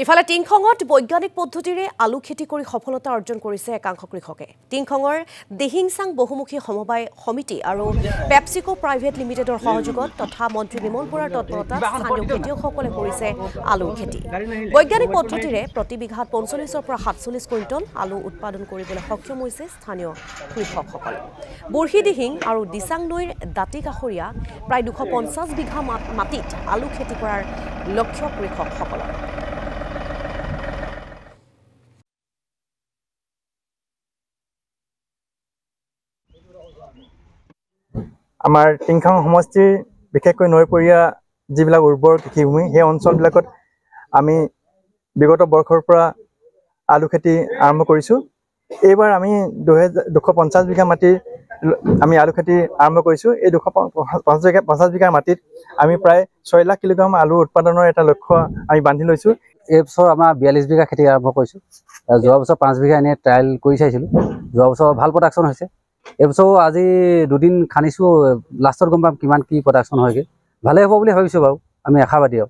ইফালে টিংখঙত বৈজ্ঞানিক পদ্ধতিৰে আলু খেতি কৰি সফলতা অৰ্জন কৰিছে একাংশ কৃষকে। টিংখঙৰ দিহিংচাং বহুমুখী সমবায় সমিতি আৰু পেপচিকো প্ৰাইভেট লিমিটেডৰ সহযোগত তথা মন্ত্ৰী বিমল বৰাৰ তৎপৰতাত স্থানীয় খেতিয়কসকলে কৰিছে আলুৰ খেতি। বৈজ্ঞানিক পদ্ধতিৰে প্ৰতি বিঘাত ৪৫ৰ পৰা ৪৭ কুইণ্টল আলু উৎপাদন কৰিবলৈ সক্ষম হৈছে স্থানীয় কৃষকসকল। বুঢ়ীদিহিং আৰু দিচাং নৈৰ দাঁতি কাষৰীয়া প্ৰায় ২৫০ বিঘা মাটিত আলু খেতি কৰাৰ লক্ষ্য কৃষকসকলৰ। আমাৰ টিংখং সমষ্টিৰ বিশেষকৈ নৈপৰীয়া যিবিলাক উৰ্বৰ কৃষিভূমি সেই অঞ্চলবিলাকত আমি বিগত বৰ্ষৰ পৰা আলু খেতি আৰম্ভ কৰিছোঁ। এইবাৰ আমি ২৫০ বিঘা মাটিৰ আমি আলু খেতি আৰম্ভ কৰিছোঁ। এই ২৫০ বিঘা মাটিত আমি প্ৰায় ৬ লাখ কিলোগ্ৰাম আলু উৎপাদনৰ এটা লক্ষ্য আমি বান্ধি লৈছোঁ। এই বছৰ আমাৰ ৪২ বিঘা খেতি আৰম্ভ কৰিছোঁ। যোৱা বছৰ ৫ বিঘা এনেই ট্ৰায়েল কৰি চাইছিলোঁ। যোৱা বছৰ ভাল প্ৰডাকশ্যন হৈছে। এইবছৰ আজি দুদিন খান্দিছোঁ, লাষ্টত গম পাম কিমান কি প্ৰডাকশ্যন হয়গৈ। ভালেই হ'ব বুলি ভাবিছোঁ বাৰু, আমি আশাবাদী আৰু।